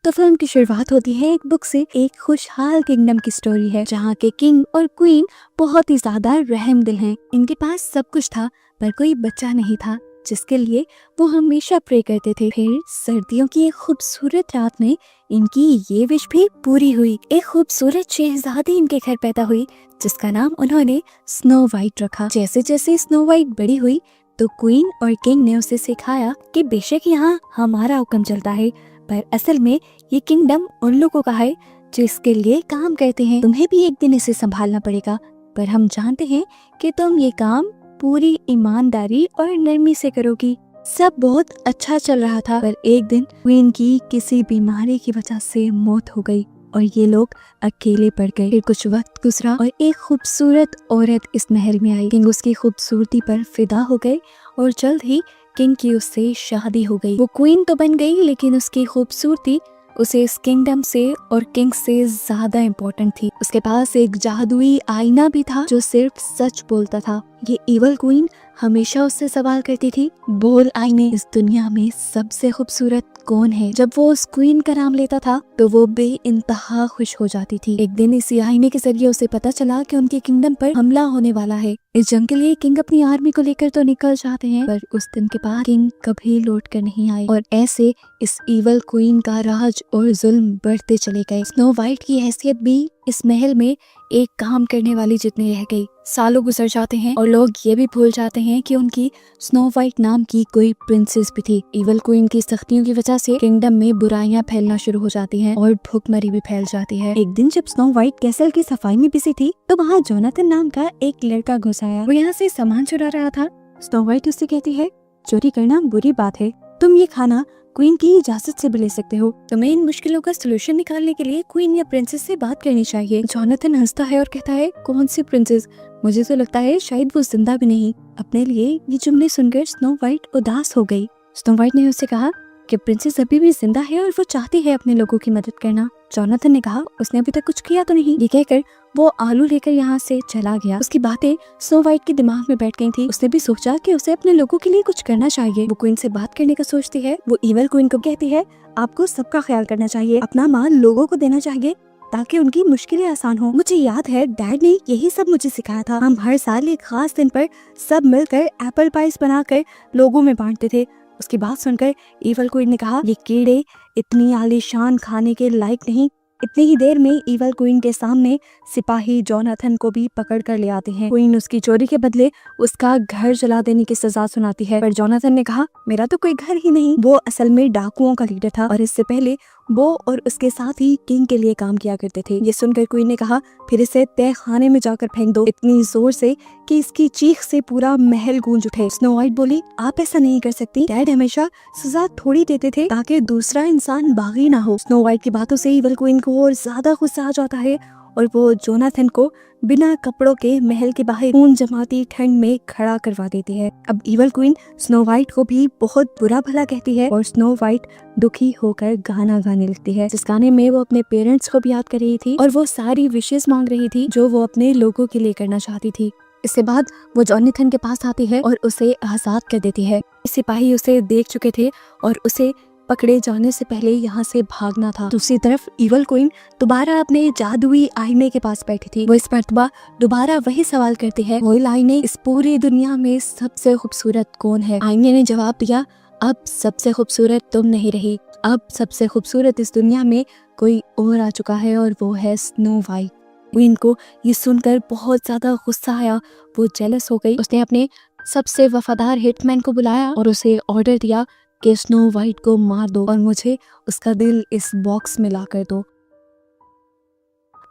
तो फिल्म की शुरुआत होती है एक बुक से। एक खुशहाल किंगडम की स्टोरी है जहाँ के किंग और क्वीन बहुत ही ज्यादा रहमदिल हैं। इनके पास सब कुछ था पर कोई बच्चा नहीं था जिसके लिए वो हमेशा प्रे करते थे। फिर सर्दियों की एक खूबसूरत रात में इनकी ये विश भी पूरी हुई। एक खूबसूरत शहजादी इनके घर पैदा हुई जिसका नाम उन्होंने स्नो वाइट रखा। जैसे जैसे स्नो वाइट बड़ी हुई तो क्वीन और किंग ने उसे सिखाया कि बेशक यहाँ हमारा हुक्म चलता है पर असल में ये किंगडम उन लोगों का है जो इसके लिए काम करते हैं। तुम्हें भी एक दिन इसे संभालना पड़ेगा पर हम जानते हैं कि तुम ये काम पूरी ईमानदारी और नरमी से करोगी। सब बहुत अच्छा चल रहा था पर एक दिन क्वीन की किसी बीमारी की वजह से मौत हो गई और ये लोग अकेले पड़ गए। फिर कुछ वक्त गुजरा और एक खूबसूरत औरत इस महल में आई। किंग उसकी खूबसूरती पर फिदा हो गए और जल्द ही किंग की उससे शादी हो गई। वो क्वीन तो बन गई लेकिन उसकी खूबसूरती उसे इस किंगडम से और किंग से ज्यादा इम्पोर्टेंट थी। उसके पास एक जादुई आईना भी था जो सिर्फ सच बोलता था। ये इवल क्वीन हमेशा उससे सवाल करती थी, बोल आईने, इस दुनिया में सबसे खूबसूरत कौन है? जब वो उस क्वीन का नाम लेता था तो वो बेइंतहा खुश हो जाती थी। एक दिन इसी आईने के जरिए उसे पता चला कि उनके किंगडम पर हमला होने वाला है। इस जंग के लिए किंग अपनी आर्मी को लेकर तो निकल जाते हैं पर उस दिन के बाद किंग कभी लौट कर नहीं आए और ऐसे इस इवल क्वीन का राज और जुल्म बढ़ते चले गए। स्नो वाइट की हैसियत भी इस महल में एक काम करने वाली जितनी रह गई। सालों गुजर जाते हैं और लोग ये भी भूल जाते हैं कि उनकी स्नो वाइट नाम की कोई प्रिंसेस भी थी। इवल क्वीन की सख्तियों की वजह से किंगडम में बुराइयां फैलना शुरू हो जाती हैं और भूखमरी भी फैल जाती है। एक दिन जब स्नो वाइट कैसल की सफाई में बिजी थी तो वहाँ जोनाथन नाम का एक लड़का घुस आया। वो यहाँ से सामान चुरा रहा था। स्नो वाइट उससे कहती है, चोरी करना बुरी बात है, तुम ये खाना क्वीन की इजाजत से भी ले सकते हो। तुम्हें इन मुश्किलों का सलूशन निकालने के लिए क्वीन या प्रिंसेस से बात करनी चाहिए। जोनाथन हंसता है और कहता है, कौन सी प्रिंसेस? मुझे तो लगता है शायद वो जिंदा भी नहीं। अपने लिए ये जुमले सुनकर स्नो वाइट उदास हो गई। स्नो वाइट ने उससे कहा कि प्रिंसेस अभी भी जिंदा है और वो चाहती है अपने लोगों की मदद करना। जोनाथन ने कहा, उसने अभी तक कुछ किया तो नहीं। ये कहकर वो आलू लेकर यहाँ से चला गया। उसकी बातें स्नो वाइट के दिमाग में बैठ गई थी। उसने भी सोचा कि उसे अपने लोगों के लिए कुछ करना चाहिए। वो क्वीन से बात करने का सोचती है। वो इवल क्वीन को कहती है, आपको सबका ख्याल करना चाहिए, अपना माल लोगों को देना चाहिए ताकि उनकी मुश्किलें आसान हो। मुझे याद है डैड ने यही सब मुझे सिखाया था। हम हर साल एक खास दिन पर सब मिलकर एप्पल पाइस बनाकर लोगों में बांटते थे। उसकी बात सुनकर इवल क्वीन ने कहा, ये कीड़े इतनी आलीशान खाने के लायक नहीं। इतनी ही देर में इवल क्वीन के सामने सिपाही जोनाथन को भी पकड़ कर ले आते हैं। क्वीन उसकी चोरी के बदले उसका घर जला देने की सजा सुनाती है पर जोनाथन ने कहा, मेरा तो कोई घर ही नहीं। वो असल में डाकुओं का लीडर था और इससे पहले वो और उसके साथ ही किंग के लिए काम किया करते थे। ये सुनकर क्वीन ने कहा, फिर इसे तय खाने में जाकर फेंक दो, इतनी जोर से कि इसकी चीख से पूरा महल गूंज उठे। स्नो वाइट बोली, आप ऐसा नहीं कर सकती। डैड हमेशा सजा थोड़ी देते थे ताकि दूसरा इंसान बागी ना हो। स्नो वाइट की बातों से इवल क्वीन को और ज्यादा गुस्सा आ जाता है और वो जोनाथन को बिना कपड़ों के महल के बाहर खून जमाती ठंड में खड़ा करवा देती है। अब इवल क्वीन स्नो वाइट को भी बहुत बुरा भला कहती है और स्नो वाइट दुखी होकर गाना गाने लगती है जिस गाने में वो अपने पेरेंट्स को भी याद कर रही थी और वो सारी विशेष मांग रही थी जो वो अपने लोगों के लिए करना चाहती थी। इसके बाद वो जोनाथन के पास आती है और उसे आजाद कर देती है। सिपाही उसे देख चुके थे और उसे पकड़े जाने से पहले यहाँ से भागना था। दूसरी तरफ इवल क्वीन दोबारा अपने जादुई आईने के पास बैठी थी। वो इस मर्तबा दोबारा वही सवाल करती है, वो आईने, इस पूरी दुनिया में सबसे खूबसूरत कौन है? आईने ने जवाब दिया, अब सबसे खूबसूरत तुम नहीं रही, अब सबसे खूबसूरत इस दुनिया में कोई और आ चुका है और वो है स्नो वाइट। क्वीन को ये सुनकर बहुत ज्यादा गुस्सा आया। वो जेलस हो गई। उसने अपने सबसे वफादार हिटमैन को बुलाया और उसे ऑर्डर दिया कि स्नो वाइट को मार दो और मुझे उसका दिल इस बॉक्स में ला कर दो।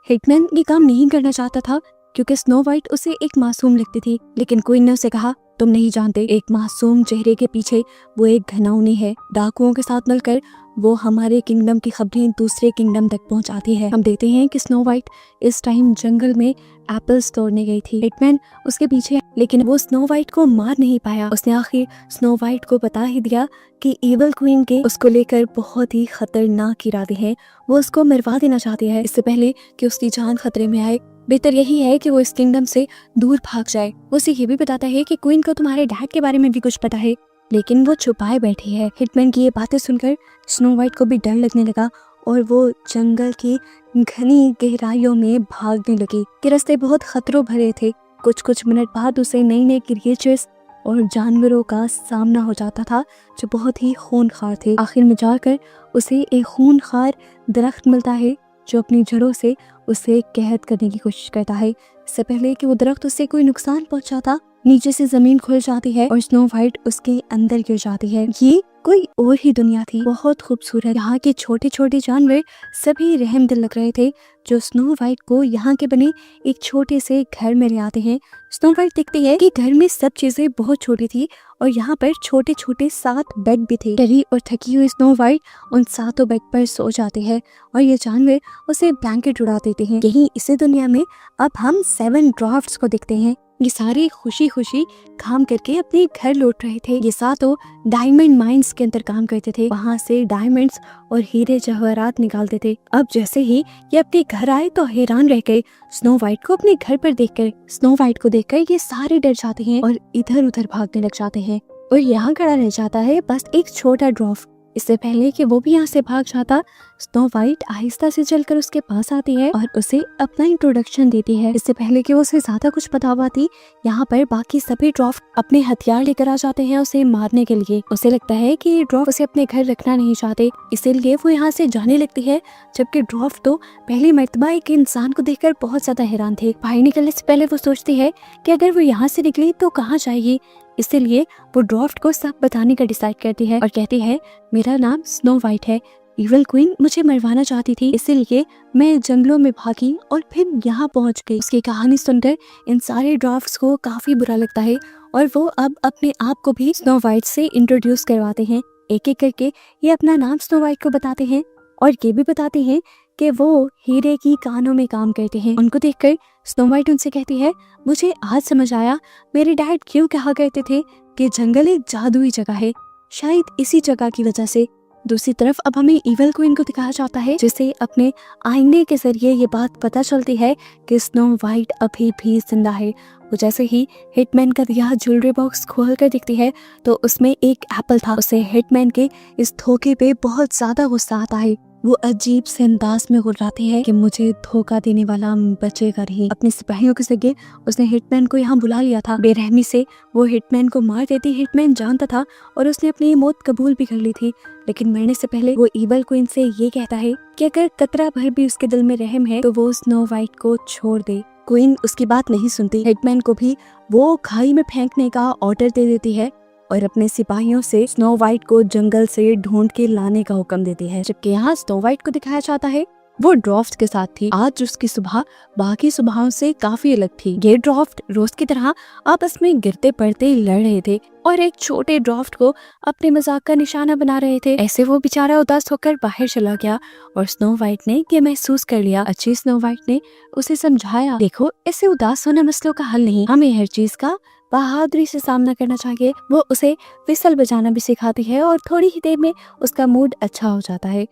हिटमैन ये काम नहीं करना चाहता था क्योंकि स्नो वाइट उसे एक मासूम लगती थी, लेकिन क्वीन ने उसे कहा, तुम नहीं जानते, एक मासूम चेहरे के पीछे वो एक घिनौनी है। डाकुओं के साथ मिलकर वो हमारे किंगडम की खबरें दूसरे किंगडम तक पहुंचाती है। हम देखते हैं कि स्नो वाइट इस टाइम जंगल में एप्पल्स तोड़ने गई थी। हिटमैन उसके पीछे, लेकिन वो स्नो वाइट को मार नहीं पाया। उसने आखिर स्नो वाइट को बता ही दिया कि इवल क्वीन के उसको लेकर बहुत ही खतरनाक इरादे हैं। वो उसको मरवा देना चाहती है इससे पहले कि उसकी जान खतरे में आए। बेहतर यही है कि वो इस किंगडम से दूर भाग जाए। वो उसे ये भी बताता है कि क्वीन को तुम्हारे डैड के बारे में भी कुछ पता है, लेकिन वो छुपाए बैठी है। हिटमैन की ये बातें सुनकर स्नो वाइट को भी डर लगने लगा और वो जंगल की घनी गहराइयों में भागने लगी। के रास्ते बहुत खतरों भरे थे। कुछ मिनट बाद उसे नई नई क्रिएचर्स और जानवरों का सामना हो जाता था जो बहुत ही खूंखार थे। आखिर में जाकर उसे एक खूंखार दरख्त मिलता है जो अपनी जड़ों से उसे कैद करने की कोशिश करता है। इससे पहले कि वो दरख्त उसे कोई नुकसान पहुंचाता, नीचे से जमीन खुल जाती है और स्नो वाइट उसके अंदर गिर जाती है। ये कोई और ही दुनिया थी, बहुत खूबसूरत। यहाँ के छोटे छोटे जानवर सभी रहमदिल लग रहे थे जो स्नो वाइट को यहाँ के बने एक छोटे से घर में ले आते हैं। स्नो वाइट देखती है कि घर में सब चीजें बहुत छोटी थी और यहाँ पर छोटे छोटे 7 बेड भी थे। डरी और थकी हुई स्नो वाइट उन 7 बेड पर सो जाती है और ये जानवर उसे ब्लैंकेट उड़ा देते हैं। यही इसी दुनिया में अब हम 7 ड्राफ्ट्स को देखते हैं। ये सारे खुशी खुशी काम करके अपने घर लौट रहे थे। ये 7 डायमंड माइंस के अंदर काम करते थे, वहाँ से डायमंड्स और हीरे जवाहरात निकालते थे। अब जैसे ही ये अपने घर आए तो हैरान रह गए स्नो वाइट को अपने घर पर देखकर। स्नो वाइट को देखकर ये सारे डर जाते हैं और इधर उधर भागने लग जाते हैं और यहाँ खड़ा रह जाता है बस एक छोटा ड्वार्फ। इससे पहले कि वो भी यहाँ से भाग जाता, स्नो वाइट आहिस्ता से चलकर उसके पास आती है और उसे अपना इंट्रोडक्शन देती है। इससे पहले कि वो उसे ज्यादा कुछ बता पाती, यहाँ पर बाकी सभी ड्वार्फ अपने हथियार लेकर आ जाते हैं उसे मारने के लिए। उसे लगता है कि ये ड्वार्फ उसे अपने घर रखना नहीं चाहते, इसीलिए वो यहाँ से जाने लगती है। जबकि ड्वार्फ तो पहली मर्तबा एक इंसान को देखकर बहुत ज्यादा हैरान थे। बाहर निकलने से पहले वो सोचती है कि अगर वो यहाँ से निकली तो कहाँ जाएगी। इसीलिए वो ड्वार्फ को सब बताने का डिसाइड करती है और कहती है मेरा नाम स्नो वाइट है। इविल क्वीन मुझे मरवाना चाहती थी, इसीलिए मैं जंगलों में भागी और फिर यहाँ पहुँच गई। उसकी कहानी सुनकर इन सारे ड्वार्फ्स को काफी बुरा लगता है और वो अब अपने आप को भी स्नो वाइट से इंट्रोड्यूस करवाते हैं। एक एक करके ये अपना नाम स्नो वाइट को बताते हैं और ये भी बताते हैं कि वो हीरे की कानों में काम करते हैं। उनको देखकर स्नो वाइट उनसे कहती है मुझे आज समझ आया मेरे डैड क्यों कहा करते थे कि जंगल एक जादुई जगह है, शायद इसी जगह की वजह से। दूसरी तरफ अब हमें इविल क्वीन को दिखाया जाता है जिसे अपने आईने के जरिए ये बात पता चलती है कि स्नो वाइट अभी भी जिंदा है। वो जैसे ही हिटमैन का दिया ज्वेलरी बॉक्स खोल कर दिखती है तो उसमें एक एप्पल था। उसे हिटमैन के इस धोखे पे बहुत ज्यादा गुस्सा आता है। वो अजीब से अंदाज में गुर्राती है कि मुझे धोखा देने वाला बचेगा नहीं। अपने सिपाहियों के जरिए उसने हिटमैन को यहाँ बुला लिया था। बेरहमी से वो हिटमैन को मार देती। हिटमैन जानता था और उसने अपनी मौत कबूल भी कर ली थी, लेकिन मरने से पहले वो इविल क्वीन से ये कहता है कि अगर कतरा भर भी उसके दिल में रहम है तो वो स्नो वाइट को छोड़ दे। क्वीन उसकी बात नहीं सुनती। हिटमैन को भी वो खाई में फेंकने का ऑर्डर दे देती है और अपने सिपाहियों से स्नो वाइट को जंगल से ढूंढ के लाने का हुक्म देती है। जबकि यहाँ स्नो वाइट को दिखाया जाता है वो ड्राफ्ट के साथ थी। आज उसकी सुबह बाकी सुबहों से काफी अलग थी। ये ड्राफ्ट रोज की तरह आपस में गिरते पड़ते लड़ रहे थे और एक छोटे ड्राफ्ट को अपने मजाक का निशाना बना रहे थे। ऐसे वो बेचारा उदास होकर बाहर चला गया और स्नो वाइट ने ये महसूस कर लिया। अच्छी स्नो वाइट ने उसे समझाया, देखो ऐसे उदास होना मसलों का हल नहीं, हमें हर चीज का बहादुरी से सामना करना चाहिए। वो उसे विसल बजाना भी सिखाती है और थोड़ी ही देर में उसका मूड अच्छा हो जाता है।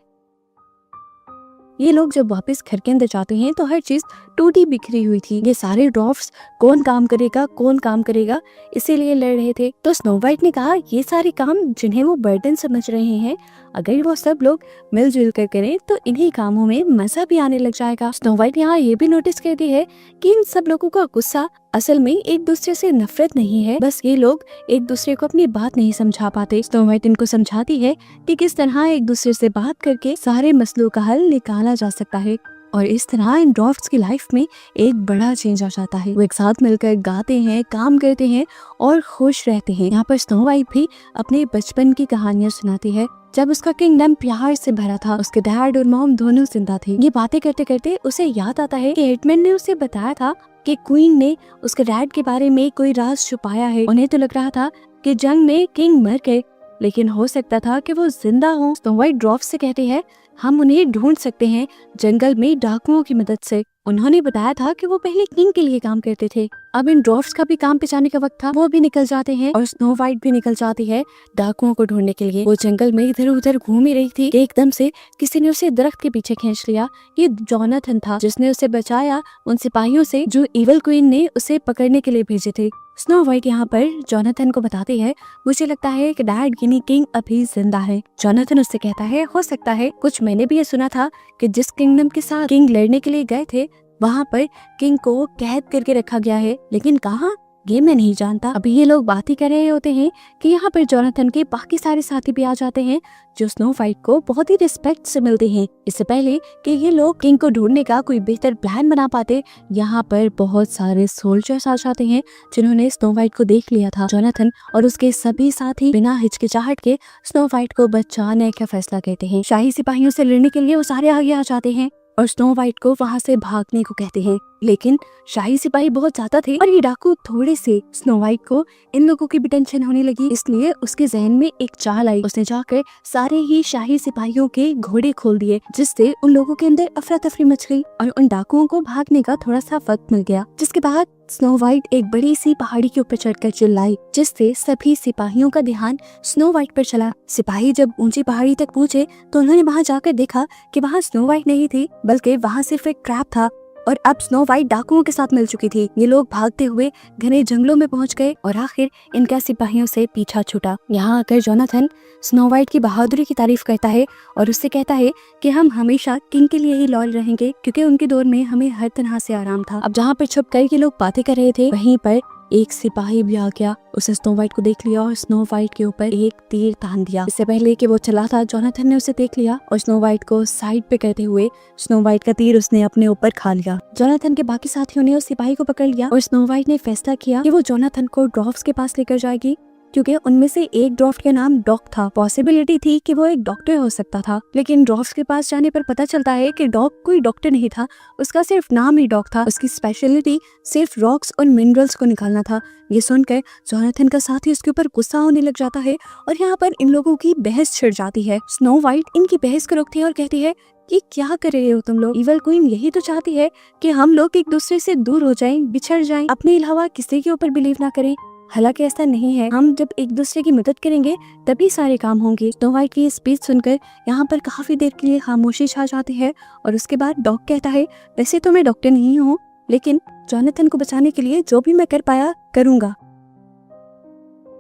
ये लोग जब वापस घर के अंदर जाते हैं तो हर चीज टूटी बिखरी हुई थी। ये सारे ड्वार्फ्स कौन काम करेगा इसीलिए लड़ रहे थे। तो स्नो वाइट ने कहा ये सारे काम जिन्हें वो बर्डन समझ रहे हैं, अगर वो सब लोग मिलजुल कर करें तो इन्हीं कामों में मजा भी आने लग जाएगा। स्नो वाइट यहाँ ये भी नोटिस करती है कि इन सब लोगों का गुस्सा असल में एक दूसरे से नफरत नहीं है, बस ये लोग एक दूसरे को अपनी बात नहीं समझा पाते। स्नो वाइट इनको समझाती है कि किस तरह एक दूसरे से बात करके सारे मसलों का हल निकाला जा सकता है और इस तरह इन ड्वार्फ्स की लाइफ में एक बड़ा चेंज आ जाता है। वो एक साथ मिलकर गाते हैं, काम करते हैं और खुश रहते हैं। यहाँ पर स्नो वाइट भी अपने बचपन की कहानियां सुनाती है जब उसका किंगडम प्यार से भरा था। उसके डैड और मॉम दोनों जिंदा थे। ये बातें करते करते उसे याद आता है कि हिटमैन ने उसे बताया था कि क्वीन ने उसके डैड के बारे में कोई राज छुपाया है। उन्हें तो लग रहा था कि जंग में किंग मर गए, लेकिन हो सकता था कि वो जिंदा हो। स्नो वाइट ड्वार्फ से कहते हैं हम उन्हें ढूंढ सकते हैं जंगल में डाकुओं की मदद से। उन्होंने बताया था कि वो पहले किंग के लिए काम करते थे। अब इन ड्वार्फ्स का भी काम पे जाने का वक्त था, वो भी निकल जाते हैं और स्नो वाइट भी निकल जाती है डाकुओं को ढूंढने के लिए। वो जंगल में इधर उधर घूम ही रही थी कि एकदम से किसी ने उसे दरख्त के पीछे खींच लिया। ये जोनाथन था जिसने उसे बचाया उन सिपाहियों से जो इवल क्वीन ने उसे पकड़ने के लिए भेजे थे। स्नो वाइट यहाँ पर जोनाथन को बताती है, मुझे लगता है कि डैड गिनी किंग अभी जिंदा है। जोनाथन उससे कहता है, हो सकता है, कुछ मैंने भी ये सुना था कि जिस किंगडम के साथ किंग लड़ने के लिए गए थे वहाँ पर किंग को कैद करके रखा गया है, लेकिन कहाँ ये मैं नहीं जानता। अभी ये लोग बात ही कर रहे होते हैं कि यहाँ पर जोनाथन के बाकी सारे साथी भी आ जाते हैं जो स्नो वाइट को बहुत ही रिस्पेक्ट से मिलते हैं। इससे पहले कि ये लोग किंग को ढूंढने का कोई बेहतर प्लान बना पाते, यहाँ पर बहुत सारे सोल्जर्स आ जाते हैं जिन्होंने स्नो वाइट को देख लिया था। जोनाथन और उसके सभी साथी बिना हिचकिचाहट के स्नो वाइट को बचाने का फैसला करते हैं। शाही सिपाहियों से लड़ने के लिए वो सारे आगे आ जाते हैं और स्नो वाइट को वहाँ से भागने को कहते हैं, लेकिन शाही सिपाही बहुत ज्यादा थे और ये डाकू थोड़े से। स्नो वाइट को इन लोगों की भी टेंशन होने लगी, इसलिए उसके जहन में एक चाल आई। उसने जाकर सारे ही शाही सिपाहियों के घोड़े खोल दिए, जिससे उन लोगों के अंदर अफरा तफरी मच गई और उन डाकुओं को भागने का थोड़ा सा वक्त मिल गया। जिसके बाद स्नो वाइट एक बड़ी सी पहाड़ी के ऊपर चढ़कर चिल्लाई, जिससे सभी सिपाहियों का ध्यान स्नो वाइट पर चला। सिपाही जब ऊंची पहाड़ी तक पहुँचे तो उन्होंने वहाँ जाकर देखा कि वहाँ स्नो वाइट नहीं थी, बल्कि वहाँ सिर्फ एक ट्रैप था और अब स्नो वाइट डाकुओं के साथ मिल चुकी थी। ये लोग भागते हुए घने जंगलों में पहुंच गए और आखिर इनका सिपाहियों से पीछा छूटा। यहाँ आकर जोनाथन स्नो वाइट की बहादुरी की तारीफ करता है और उससे कहता है कि हम हमेशा किंग के लिए ही लॉयल रहेंगे, क्योंकि उनके दौर में हमें हर तरह से आराम था। अब जहाँ पर छुप कर ये लोग बातें कर रहे थे, वहीं पर एक सिपाही भी आ गया। उसने स्नो वाइट को देख लिया और स्नो वाइट के ऊपर एक तीर तान दिया। इससे पहले कि वो चला था, जोनाथन ने उसे देख लिया और स्नो वाइट को साइड पे करते हुए स्नो वाइट का तीर उसने अपने ऊपर खा लिया। जोनाथन के बाकी साथियों ने उस सिपाही को पकड़ लिया और स्नो वाइट ने फैसला किया कि वो जोनाथन को ड्वार्फ्स के पास लेकर जाएगी, क्योंकि उनमें से एक ड्वार्फ का नाम डॉक था। पॉसिबिलिटी थी कि वो एक डॉक्टर हो सकता था, लेकिन ड्वार्फ्स के पास जाने पर पता चलता है कि डॉक कोई डॉक्टर नहीं था, उसका सिर्फ नाम ही डॉक था। उसकी स्पेशलिटी सिर्फ रॉक्स और मिनरल्स को निकालना था। ये सुनकर जोनाथन का साथी उसके ऊपर गुस्सा होने लग जाता है और यहाँ पर इन लोगों की बहस छिड़ जाती है। स्नो वाइट इनकी बहस को रोकती है और कहती है कि क्या कर रहे हो तुम लोग? इवल क्वीन यही तो चाहती है कि हम लोग एक दूसरे से दूर हो जाएं, बिछड़ जाएं, अपने अलावा किसी के ऊपर बिलीव ना करें। हालांकि ऐसा नहीं है, हम जब एक दूसरे की मदद करेंगे तभी सारे काम होंगे। स्नो वाइट की स्पीच सुनकर यहाँ पर काफी देर के लिए खामोशी छा जाती है और उसके बाद डॉक कहता है, वैसे तो मैं डॉक्टर नहीं हूँ, लेकिन जोनाथन को बचाने के लिए जो भी मैं कर पाया करूंगा।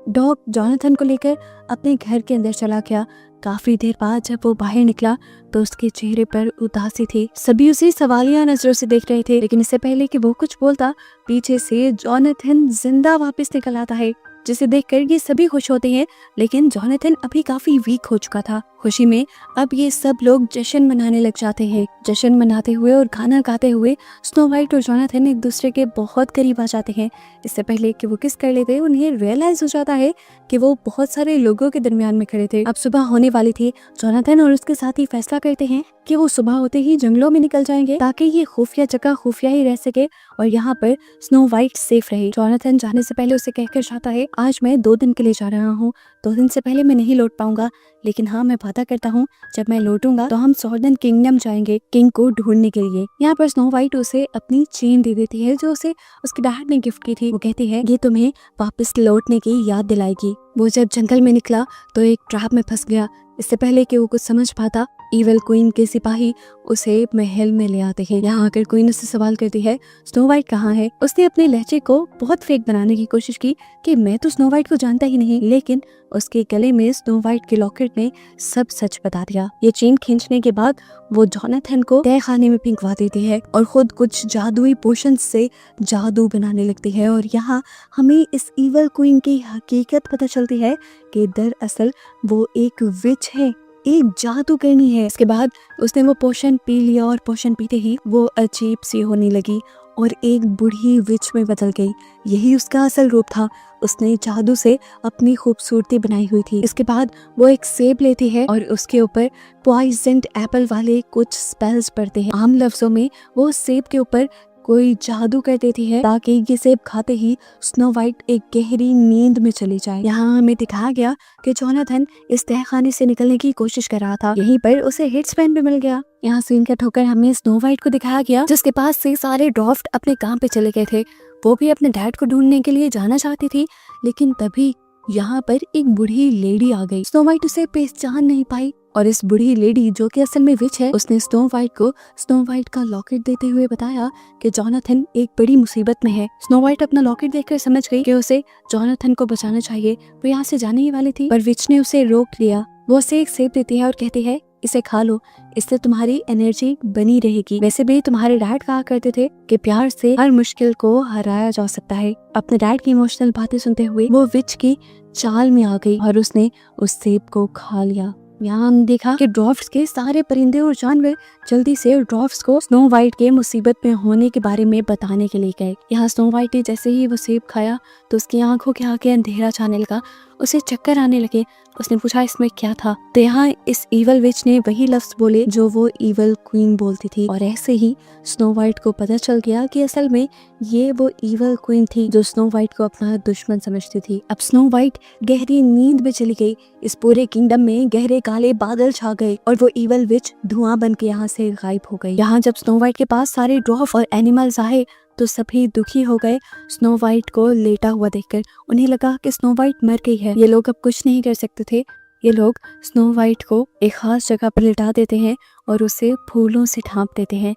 डॉग जोनाथन को लेकर अपने घर के अंदर चला गया। काफी देर बाद जब वो बाहर निकला तो उसके चेहरे पर उदासी थी। सभी उसे सवालिया नजरों से देख रहे थे, लेकिन इससे पहले कि वो कुछ बोलता, पीछे से जोनाथन जिंदा वापस निकल आता है, जिसे देखकर ये सभी खुश होते हैं। लेकिन जोनाथन अभी काफी वीक हो चुका था। खुशी में अब ये सब लोग जश्न मनाने लग जाते हैं। जश्न मनाते हुए और गाना गाते हुए स्नो वाइट और जोनाथन एक दूसरे के बहुत करीब आ जाते हैं। इससे पहले कि वो किस कर लेते, उन्हें रियलाइज हो जाता है कि वो बहुत सारे लोगों के दरमियान में खड़े थे। अब सुबह होने वाली थी। जोनाथन और उसके साथी फैसला करते हैं कि वो सुबह होते ही जंगलों में निकल जाएंगे ताकि ये खुफिया जगह खुफिया ही रह सके और यहाँ पर स्नो वाइट सेफ रहे। जोनाथन जाने से पहले उसे कहकर जाता है, आज मैं 2 दिन के लिए जा रहा हूँ, 2 दिन से पहले मैं नहीं लौट पाऊंगा, लेकिन हाँ मैं वादा करता हूँ जब मैं लौटूंगा तो हम सॉर्डन किंगडम जाएंगे किंग को ढूंढने के लिए। यहाँ पर स्नो वाइट उसे अपनी चेन दे देती है जो उसे उसके डैड ने गिफ्ट की थी। वो कहती है ये तुम्हें वापस लौटने की याद दिलाएगी। वो जब जंगल में निकला तो एक ट्रैप में फंस गया। इससे पहले कि वो कुछ समझ पाता, इवल क्वीन के सिपाही उसे महल में ले आते हैं। यहाँ आकर क्वीन उससे सवाल करती है, स्नो वाइट कहाँ है? उसने अपने लहजे को बहुत फेक बनाने की कोशिश की कि मैं तो स्नो वाइट को जानता ही नहीं, लेकिन उसके गले में स्नो वाइट के लॉकेट ने सब सच बता दिया। ये चेन खींचने के बाद वो जोनाथन को तय खाने में पिंकवा देती है और खुद कुछ जादुई पोशन से जादू बनाने लगती है। और यहाँ हमें इस इवल क्वीन की हकीकत पता चलती है कि दरअसल वो एक विच है, एक जादू करनी है। इसके बाद उसने वो पोशन पी लिया और पोशन पीते ही वो अजीब सी होने लगी और एक बूढ़ी विच में बदल गई। यही उसका असल रूप था। उसने जादू से अपनी खूबसूरती बनाई हुई थी। इसके बाद वो एक सेब लेती है और उसके ऊपर पॉइजन्ड एप्पल वाले कुछ स्पेल्स पढ़ते हैं। आम लफ्जों में वो सेब के ऊपर कोई जादू कर देती है ताकि ये सेब खाते ही स्नो वाइट एक गहरी नींद में चली जाए। यहाँ हमें दिखाया गया कि जोनाथन इस तहखाने से निकलने की कोशिश कर रहा था। यहीं पर उसे हिट्समैन भी मिल गया। यहाँ सीन का ठोकर हमें स्नो वाइट को दिखाया गया जिसके पास से सारे ड्वार्फ अपने काम पे चले गए थे। वो भी अपने डैड को ढूंढने के लिए जाना चाहती थी, लेकिन तभी यहाँ पर एक बूढ़ी लेडी आ गई। स्नो वाइट उसे पहचान नहीं पाई और इस बूढ़ी लेडी जो कि असल में विच है, उसने स्नो वाइट को स्नो वाइट का लॉकेट देते हुए बताया कि जोनाथन एक बड़ी मुसीबत में है। स्नो वाइट अपना लॉकेट देखकर समझ गई कि उसे जोनाथन को बचाना चाहिए। वो यहाँ से जाने ही वाली थी, पर विच ने उसे रोक लिया। वो उसे एक सेब देती है और कहती है, इसे खा लो, इससे तुम्हारी एनर्जी बनी रहेगी। वैसे भी तुम्हारे डैड कहा करते थे कि प्यार से हर मुश्किल को हराया जा सकता है। अपने डैड की इमोशनल बातें सुनते हुए वो विच की चाल में आ गई और उसने उस सेब को खा लिया। यहाँ हम देखा कि ड्वार्फ्स के सारे परिंदे और जानवर जल्दी से ड्वार्फ्स को स्नो वाइट के मुसीबत में होने के बारे में बताने के लिए गए। यहाँ स्नो वाइट ने जैसे ही वो सेब खाया तो उसकी आंखों के आगे अंधेरा छाने लगा, उसे चक्कर आने लगे। उसने पूछा इसमें क्या था, तो यहाँ इस ईवल विच ने वही लफ्ज बोले जो वो ईवल क्वीन बोलती थी। और ऐसे ही स्नो वाइट को पता चल गया कि असल में ये वो ईवल क्वीन थी जो स्नो वाइट को अपना दुश्मन समझती थी। अब स्नो वाइट गहरी नींद में चली गई। इस पूरे किंगडम में गहरे काले बादल छा गए और वो ईवल विच धुआं बन के यहाँ से गायब हो गई। यहाँ जब स्नो वाइट के पास सारे ड्वार्फ और एनिमल्स आए तो सभी दुखी हो गए स्नो वाइट को लेटा हुआ देखकर। उन्हें लगा कि स्नो वाइट मर गई है। ये लोग अब कुछ नहीं कर सकते थे। ये लोग स्नो वाइट को एक खास जगह पर लिटा देते हैं और उसे फूलों से ढांप देते हैं।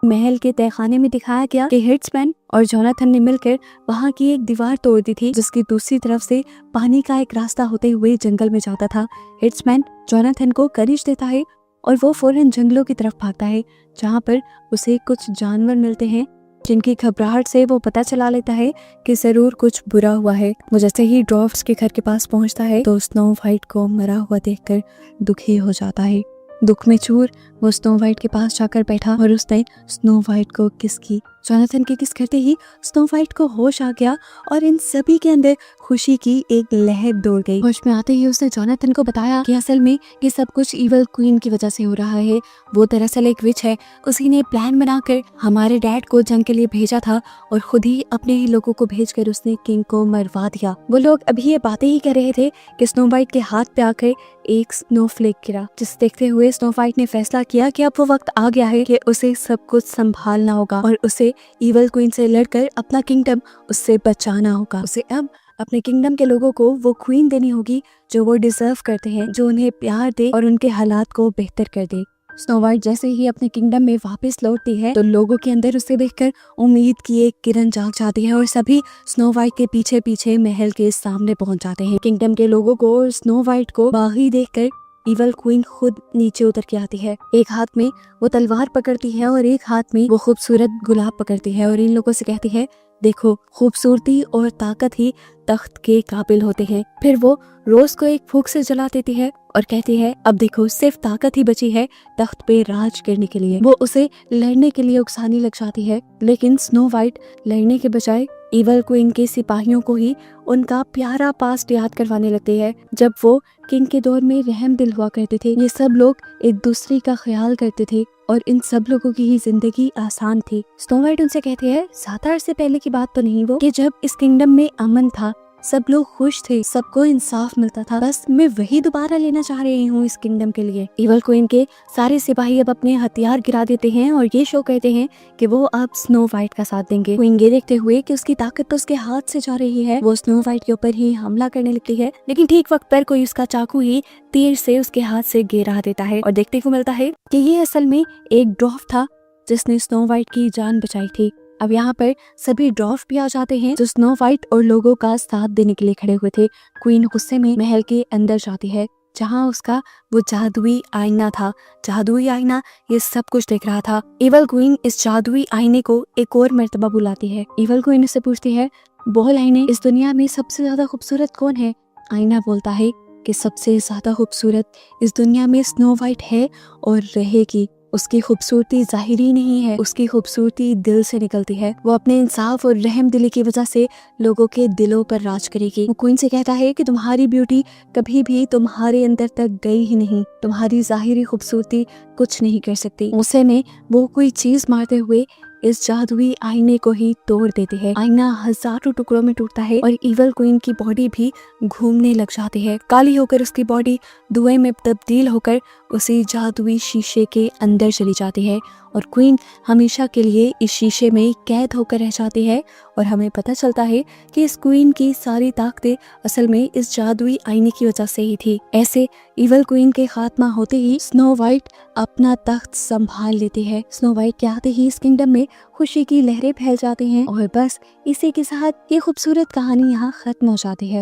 महल के तहखाने में दिखाया गया कि हिट्समैन और जोनाथन ने मिलकर वहाँ की एक दीवार तोड़ दी थी, जिसकी दूसरी तरफ से पानी का एक रास्ता होते हुए जंगल में जाता था। हिट्समैन जोनाथन को करिश देता है और वो फौरन जंगलों की तरफ भागता है, जहाँ पर उसे कुछ जानवर मिलते हैं जिनकी घबराहट से वो पता चला लेता है कि जरूर कुछ बुरा हुआ है। वो जैसे ही ड्वार्फ्स के घर के पास पहुंचता है तो स्नो वाइट को मरा हुआ देखकर दुखी हो जाता है। दुख में चूर वो स्नो वाइट के पास जाकर बैठा और उसने स्नो वाइट को किस की। जोनाथन की किस करते ही स्नो वाइट को होश आ गया और इन सभी के अंदर खुशी की एक लहर दौड़ गई। होश में आते ही उसने जोनाथन को बताया कि असल में ये सब कुछ ईवल क्वीन की वजह से हो रहा है। वो दरअसल एक विच है, उसी ने प्लान बनाकर हमारे डैड को जंग के लिए भेजा था और खुद ही अपने ही लोगों को भेजकर उसने किंग को मरवा दिया। वो लोग अभी ये बातें ही कर रहे थे कि स्नो वाइट के हाथ पे आकर एक स्नोफ्लेक गिरा, जिसे देखते हुए स्नो वाइट ने फैसला किया कि अब वो वक्त आ गया है कि उसे सब कुछ संभालना होगा और उसे ईवल क्वीन से लड़कर अपना किंगडम उससे बचाना होगा। उसे अब अपने किंगडम के लोगों को वो क्वीन देनी होगी जो वो डिजर्व करते हैं, जो उन्हें प्यार दे और उनके हालात को बेहतर कर दे। स्नो वाइट जैसे ही अपने किंगडम में वापस लौटती है तो लोगों के अंदर उसे देखकर उम्मीद की एक किरण जाग जाती है और सभी स्नो वाइट के पीछे पीछे महल के सामने पहुंच जाते हैं। किंगडम के लोगों को और स्नो वाइट को बागी देखकर ईवल क्वीन खुद नीचे उतर के आती है। एक हाथ में वो तलवार पकड़ती है और एक हाथ में वो खूबसूरत गुलाब पकड़ती है और इन लोगों से कहती है, देखो खूबसूरती और ताकत ही तख्त के काबिल होते हैं। फिर वो रोज को एक फूंक से जला देती है और कहती है, अब देखो सिर्फ ताकत ही बची है तख्त पे राज करने के लिए। वो उसे लड़ने के लिए उकसाने लग जाती है, लेकिन स्नो वाइट लड़ने के बजाय ईवल क्वीन के सिपाहियों को ही उनका प्यारा पास्ट याद करवाने लगती है, जब वो किंग के दौर में रहम दिल हुआ करते थे। ये सब लोग एक दूसरे का ख्याल करते थे और इन सब लोगों की ही जिंदगी आसान थी। स्नो वाइट उनसे कहते हैं, 7 अरसे पहले की बात तो नहीं वो कि जब इस किंगडम में अमन था, सब लोग खुश थे, सबको इंसाफ मिलता था। बस मैं वही दोबारा लेना चाह रही हूँ इस किंगडम के लिए। ईवल क्वीन के सारे सिपाही अब अपने हथियार गिरा देते हैं और ये शो कहते हैं कि वो अब स्नो वाइट का साथ देंगे। क्वीन ये देखते हुए कि उसकी ताकत तो उसके हाथ से जा रही है, वो स्नो वाइट के ऊपर ही हमला करने लगती है, लेकिन ठीक वक्त पर कोई उसका चाकू ही तीर से उसके हाथ से गिरा देता है और देखने को मिलता है कि ये असल में एक ड्वार्फ था जिसने स्नो वाइट की जान बचाई थी। अब यहाँ पर सभी ड्वार्फ भी आ जाते हैं जो स्नो वाइट और लोगों का साथ देने के लिए खड़े हुए थे। क्वीन गुस्से में महल के अंदर जाती है, जहाँ उसका वो जादुई आईना था। जादुई आईना ये सब कुछ देख रहा था। ईवल क्वीन इस जादुई आईने को एक और मर्तबा बुलाती है। ईवल क्वीन उससे पूछती है, बोल आईने, इस दुनिया में सबसे ज्यादा खूबसूरत कौन है? आईना बोलता है कि सबसे ज्यादा खूबसूरत इस दुनिया में स्नो वाइट है और रहेगी। उसकी खूबसूरती जाहिरी नहीं है, उसकी खूबसूरती दिल से निकलती है। वो अपने इंसाफ और रहम दिली की वजह से लोगों के दिलों पर राज करेगी। वो क्वीन से कहता है कि तुम्हारी ब्यूटी कभी भी तुम्हारे अंदर तक गई ही नहीं, तुम्हारी जाहिरी खूबसूरती कुछ नहीं कर सकती। गुस्से में वो कोई चीज मारते हुए इस जादुई आईने को ही तोड़ देते हैं। आईना हजारों टुकड़ों में टूटता है और ईवल क्वीन की बॉडी भी घूमने लग जाती है। काली होकर उसकी बॉडी धुएं में तब्दील होकर उसी जादुई शीशे के अंदर चली जाती है और क्वीन हमेशा के लिए इस शीशे में कैद होकर रह जाती है और हमें पता चलता है कि इस क्वीन की सारी ताकतें असल में इस जादुई आईने की वजह से ही थी। ऐसे इवल क्वीन के खात्मा होते ही स्नो वाइट अपना तख्त संभाल लेती है। स्नो वाइट के आते ही इस किंगडम में खुशी की लहरें फैल जाती हैं और बस इसी के साथ ये खूबसूरत कहानी यहाँ खत्म हो जाती है।